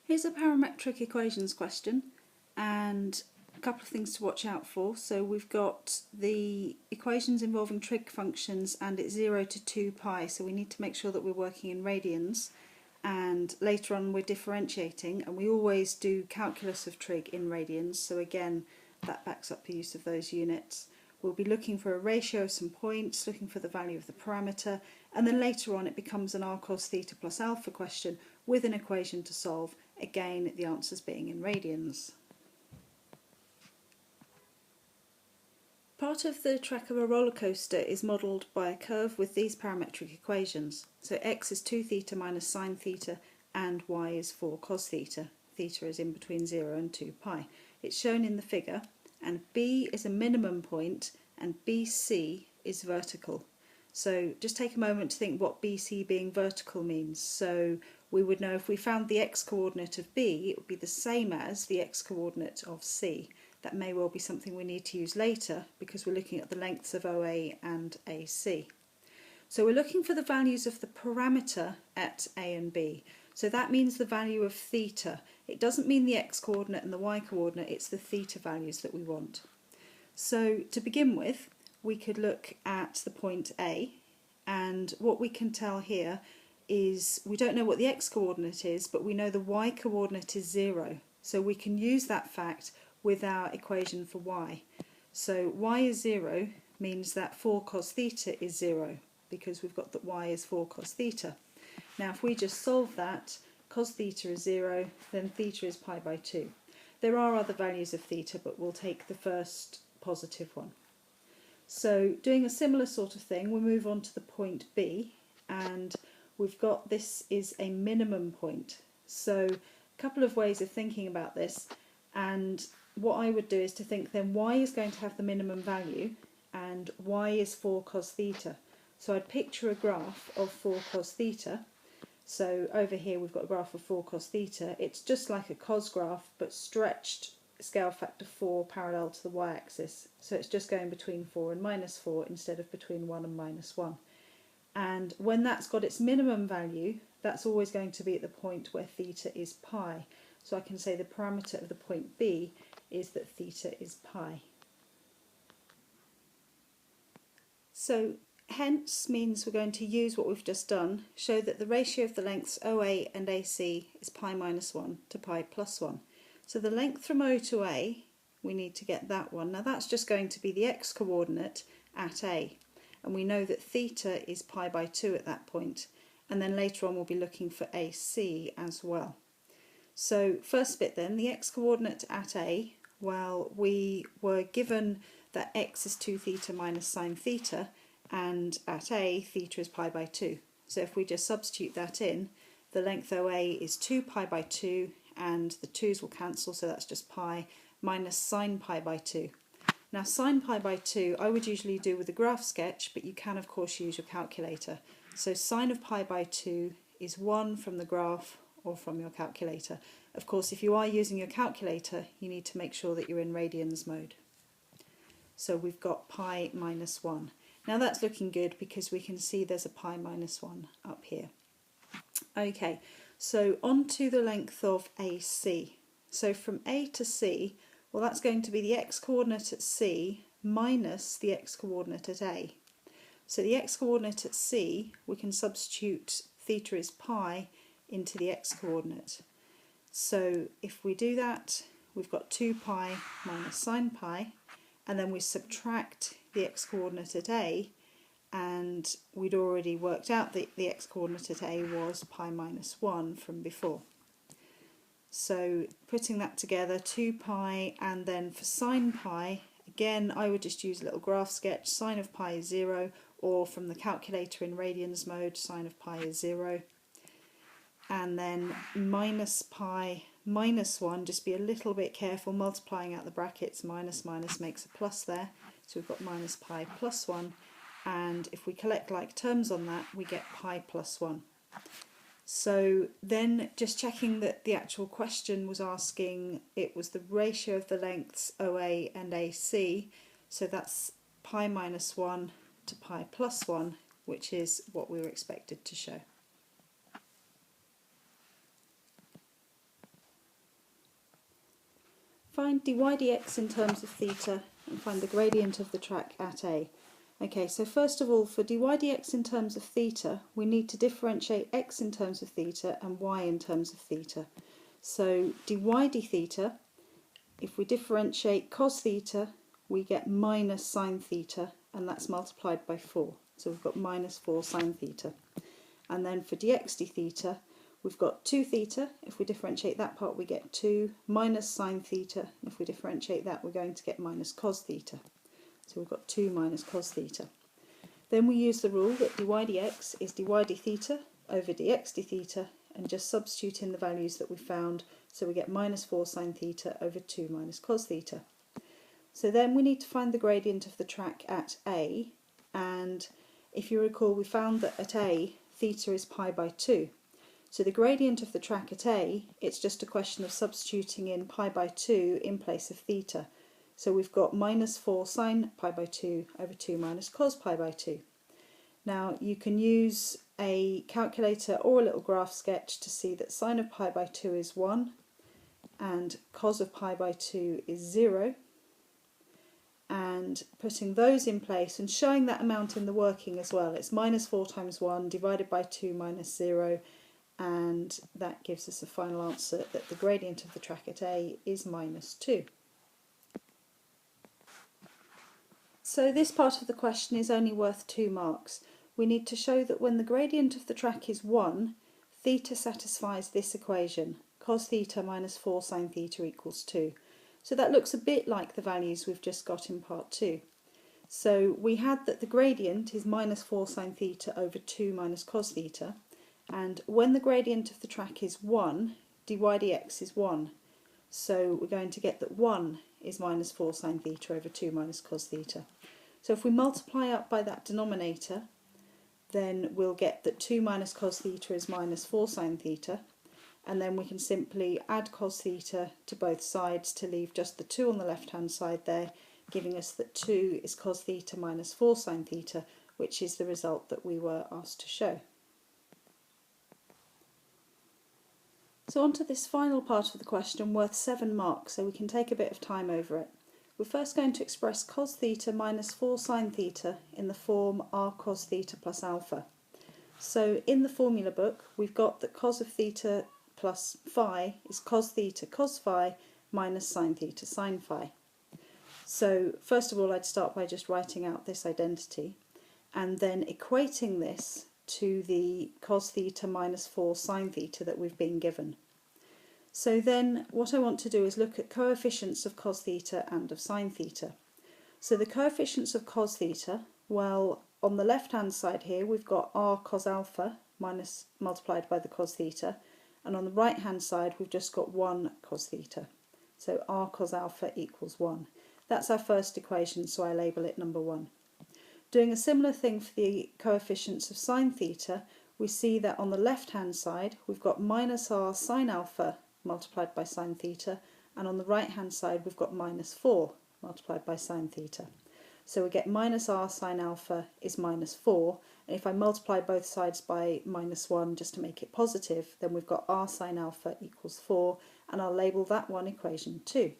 Here's a parametric equations question and a couple of things to watch out for. So we've got the equations involving trig functions and it's 0 to 2 pi, so we need to make sure that we're working in radians, and later on we're differentiating and we always do calculus of trig in radians, so again that backs up the use of those units. We'll be looking for a ratio of some points, looking for the value of the parameter, and then later on it becomes an r cos theta plus alpha question with an equation to solve, again the answers being in radians. Part of the track of a roller coaster is modelled by a curve with these parametric equations. So x is 2 theta minus sine theta and y is 4 cos theta. Theta is in between 0 and 2 pi. It's shown in the figure, and B is a minimum point and BC is vertical. So just take a moment to think what BC being vertical means. So we would know if we found the x coordinate of B, it would be the same as the x coordinate of C. That may well be something we need to use later because we're looking at the lengths of OA and AC. So we're looking for the values of the parameter at A and B. So that means the value of theta. It doesn't mean the x coordinate and the y coordinate, it's the theta values that we want. So to begin with, we could look at the point A, and what we can tell here is we don't know what the x coordinate is, but we know the y coordinate is 0. So we can use that fact with our equation for y. So y is 0 means that 4 cos theta is 0 because we've got that y is 4 cos theta. Now if we just solve that, cos theta is 0, then theta is pi by 2. There are other values of theta, but we'll take the first positive one. So doing a similar sort of thing, we'll move on to the point B, and we've got this is a minimum point. So a couple of ways of thinking about this, and what I would do is to think then y is going to have the minimum value and y is 4 cos theta. So I'd picture a graph of 4 cos theta. So over here we've got a graph of 4 cos theta. It's just like a cos graph but stretched scale factor 4 parallel to the y-axis. So it's just going between 4 and minus 4 instead of between 1 and minus 1. And when that's got its minimum value, that's always going to be at the point where theta is pi. So I can say the parameter of the point B is that theta is pi. So hence means we're going to use what we've just done, show that the ratio of the lengths OA and AC is pi minus 1 to pi plus 1. So the length from O to A, we need to get that one. Now that's just going to be the x coordinate at A, and we know that theta is pi by 2 at that point, and then later on we'll be looking for AC as well. So first bit then, the x coordinate at A, well, we were given that x is 2 theta minus sine theta, and at A theta is pi by 2. So if we just substitute that in, the length OA is 2 pi by 2, and the 2's will cancel, so that's just pi minus sine pi by 2. Now sine pi by 2 I would usually do with a graph sketch, but you can of course use your calculator. So sine of pi by 2 is 1 from the graph or from your calculator. Of course, if you are using your calculator, you need to make sure that you're in radians mode. So we've got pi minus 1. Now that's looking good because we can see there's a pi minus 1 up here. Okay, so on to the length of AC. So from A to C, well that's going to be the x coordinate at C minus the x coordinate at A. So the x coordinate at C, we can substitute theta is pi into the x coordinate. So if we do that, we've got 2 pi minus sine pi, and then we subtract the x coordinate at A, and we'd already worked out that the x coordinate at A was pi minus 1 from before. So putting that together, 2 pi, and then for sine pi, again I would just use a little graph sketch. Sine of pi is 0, or from the calculator in radians mode, sine of pi is 0. And then minus pi minus 1, just be a little bit careful multiplying out the brackets, minus minus makes a plus there, so we've got minus pi plus 1, and if we collect like terms on that we get pi plus 1. So then just checking that the actual question was asking, it was the ratio of the lengths OA and AC, so that's pi minus 1 to pi plus 1, which is what we were expected to show. Find dy dx in terms of theta and find the gradient of the track at A. Okay, so first of all, for dy dx in terms of theta, we need to differentiate x in terms of theta and y in terms of theta. So dy d theta, if we differentiate cos theta, we get minus sine theta, and that's multiplied by 4. So we've got minus 4 sine theta. And then for dx d theta, we've got 2 theta. If we differentiate that part, we get 2 minus sine theta. And if we differentiate that, we're going to get minus cos theta. So we've got 2 minus cos theta. Then we use the rule that dy dx is dy d theta over dx d theta, and just substitute in the values that we found. So we get minus 4 sine theta over 2 minus cos theta. So then we need to find the gradient of the track at A, and if you recall, we found that at A, theta is pi by 2. So the gradient of the track at A, it's just a question of substituting in pi by 2 in place of theta. So we've got minus 4 sine pi by 2 over 2 minus cos pi by 2. Now you can use a calculator or a little graph sketch to see that sine of pi by 2 is 1 and cos of pi by 2 is 0. And putting those in place and showing that amount in the working as well. It's minus 4 times 1 divided by 2 minus 0, and that gives us a final answer that the gradient of the track at A is minus 2. So this part of the question is only worth 2 marks. We need to show that when the gradient of the track is 1, theta satisfies this equation, cos theta minus 4 sine theta equals 2. So that looks a bit like the values we've just got in part 2. So we had that the gradient is minus 4 sine theta over 2 minus cos theta, and when the gradient of the track is 1, dy dx is 1. So we're going to get that 1 is minus 4 sine theta over 2 minus cos theta. So if we multiply up by that denominator, then we'll get that 2 minus cos theta is minus 4 sine theta, and then we can simply add cos theta to both sides to leave just the 2 on the left hand side there, giving us that 2 is cos theta minus 4 sine theta, which is the result that we were asked to show. So on to this final part of the question, worth 7 marks, so we can take a bit of time over it. We're first going to express cos theta minus 4 sine theta in the form r cos theta plus alpha. So in the formula book, we've got that cos of theta plus phi is cos theta cos phi minus sine theta sine phi. So first of all, I'd start by just writing out this identity and then equating this to the cos theta minus 4 sine theta that we've been given. So then what I want to do is look at coefficients of cos theta and of sine theta. So the coefficients of cos theta, well, on the left hand side here we've got r cos alpha minus multiplied by the cos theta, and on the right hand side we've just got 1 cos theta. So r cos alpha equals 1. That's our first equation, so I label it number 1. Doing a similar thing for the coefficients of sine theta, we see that on the left hand side we've got minus r sine alpha multiplied by sine theta, and on the right hand side we've got minus 4 multiplied by sine theta. So we get minus r sine alpha is minus 4, and if I multiply both sides by minus 1 just to make it positive, then we've got r sine alpha equals 4, and I'll label that one equation 2.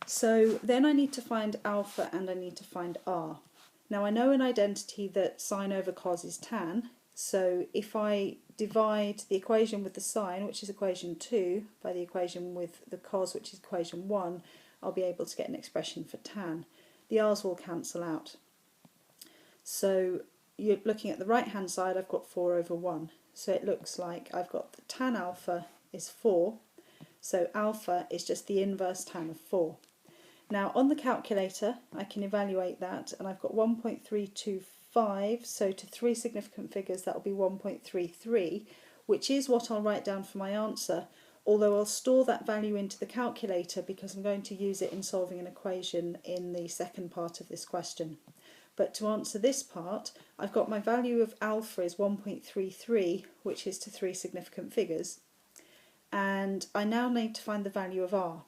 So then I need to find alpha and I need to find r. Now I know an identity that sine over cos is tan, so if I divide the equation with the sine, which is equation 2, by the equation with the cos, which is equation 1, I'll be able to get an expression for tan. The r's will cancel out. So you're looking at the right hand side, I've got 4 over 1. So it looks like I've got the tan alpha is 4, so alpha is just the inverse tan of 4. Now on the calculator I can evaluate that, and I've got 1.325, so to 3 significant figures that will be 1.33, which is what I'll write down for my answer, although I'll store that value into the calculator because I'm going to use it in solving an equation in the second part of this question. But to answer this part, I've got my value of alpha is 1.33, which is to 3 significant figures, and I now need to find the value of r.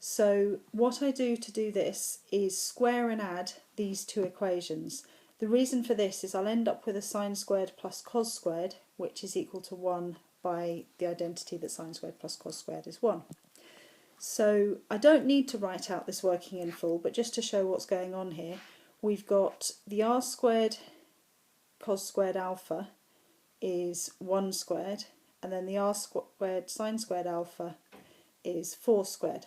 So what I do to do this is square and add these 2 equations. The reason for this is I'll end up with a sine squared plus cos squared, which is equal to 1 by the identity that sine squared plus cos squared is 1. So I don't need to write out this working in full, but just to show what's going on here, we've got the r squared cos squared alpha is 1 squared, and then the r squared sine squared alpha is 4 squared.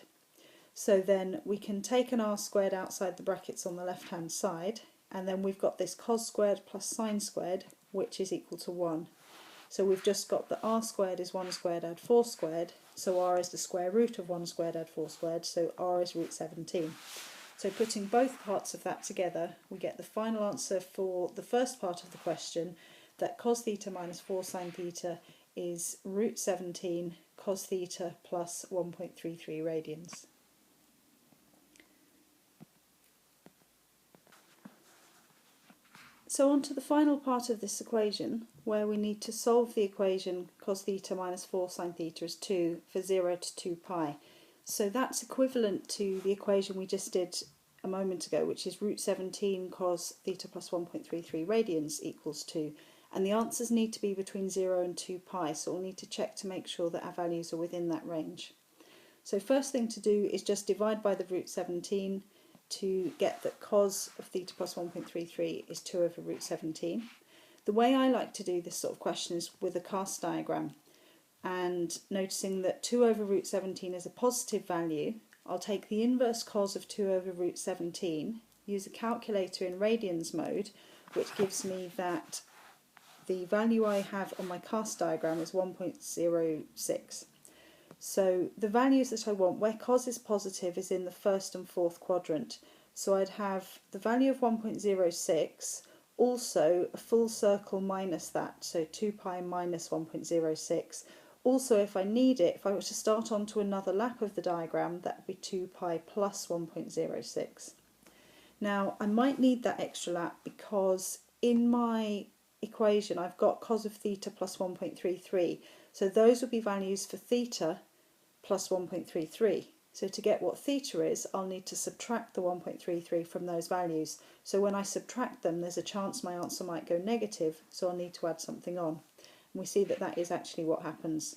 So then we can take an r squared outside the brackets on the left hand side, and then we've got this cos squared plus sine squared, which is equal to 1. So we've just got that r squared is 1 squared add 4 squared, so r is the square root of 1 squared add 4 squared, so r is root 17. So putting both parts of that together, we get the final answer for the first part of the question, that cos theta minus 4 sine theta is root 17 cos theta plus 1.33 radians. So on to the final part of this equation, where we need to solve the equation cos theta minus 4 sine theta is 2 for 0 to 2 pi. So that's equivalent to the equation we just did a moment ago, which is root 17 cos theta plus 1.33 radians equals 2. And the answers need to be between 0 and 2 pi, so we'll need to check to make sure that our values are within that range. So first thing to do is just divide by the root 17 to get that cos of theta plus 1.33 is 2 over root 17. The way I like to do this sort of question is with a cast diagram, and noticing that 2 over root 17 is a positive value, I'll take the inverse cos of 2 over root 17, use a calculator in radians mode, which gives me that the value I have on my cast diagram is 1.06. So the values that I want, where cos is positive, is in the first and fourth quadrant. So I'd have the value of 1.06, also a full circle minus that, so 2 pi minus 1.06. Also, if I need it, if I were to start onto another lap of the diagram, that would be 2 pi plus 1.06. Now, I might need that extra lap because in my equation I've got cos of theta plus 1.33. So those would be values for theta plus 1.33. So to get what theta is, I'll need to subtract the 1.33 from those values. So when I subtract them, there's a chance my answer might go negative, so I'll need to add something on. And we see that that is actually what happens.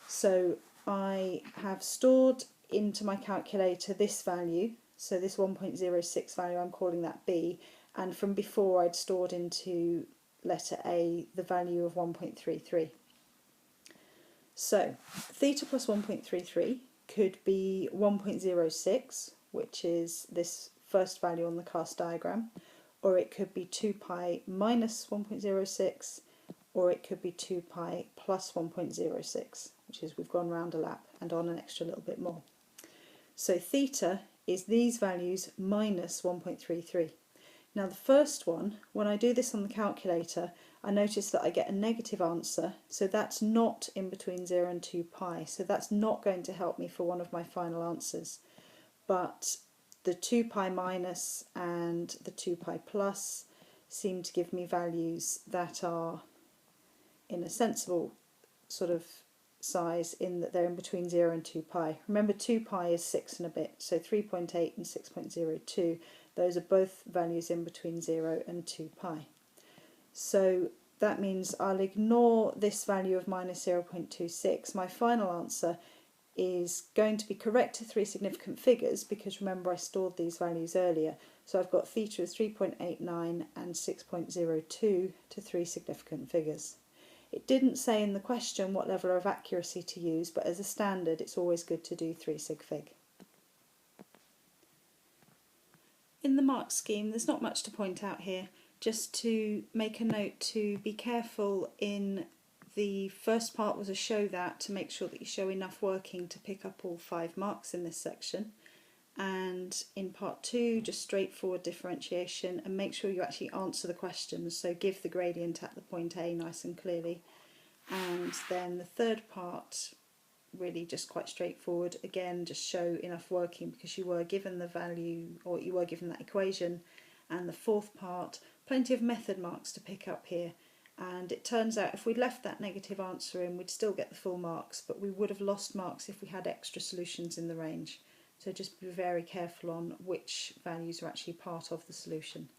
So I have stored into my calculator this value, so this 1.06 value, I'm calling that B, and from before I'd stored into letter A the value of 1.33. So theta plus 1.33 could be 1.06, which is this first value on the cast diagram, or it could be 2 pi minus 1.06, or it could be 2 pi plus 1.06, which is we've gone round a lap and on an extra little bit more. So theta is these values minus 1.33. Now the first one, when I do this on the calculator, I notice that I get a negative answer, so that's not in between 0 and 2 pi, so that's not going to help me for one of my final answers. But the 2 pi minus and the 2 pi plus seem to give me values that are in a sensible sort of size, in that they're in between 0 and 2 pi. Remember, 2 pi is 6 and a bit, so 3.8 and 6.02, those are both values in between 0 and 2 pi. So that means I'll ignore this value of minus 0.26. My final answer is going to be correct to three significant figures, because remember I stored these values earlier. So I've got theta as 3.89 and 6.02 to three significant figures. It didn't say in the question what level of accuracy to use, but as a standard it's always good to do 3 sig fig. In the mark scheme there's not much to point out here, just to make a note to be careful in the first part was a show that, to make sure that you show enough working to pick up all 5 marks in this section. And in part 2, just straightforward differentiation, and make sure you actually answer the questions, so give the gradient at the point A nice and clearly. And then the third part, really just quite straightforward, again just show enough working because you were given the value, or you were given that equation. And the fourth part, plenty of method marks to pick up here. And it turns out if we'd left that negative answer in, we'd still get the full marks, but we would have lost marks if we had extra solutions in the range. So just be very careful on which values are actually part of the solution.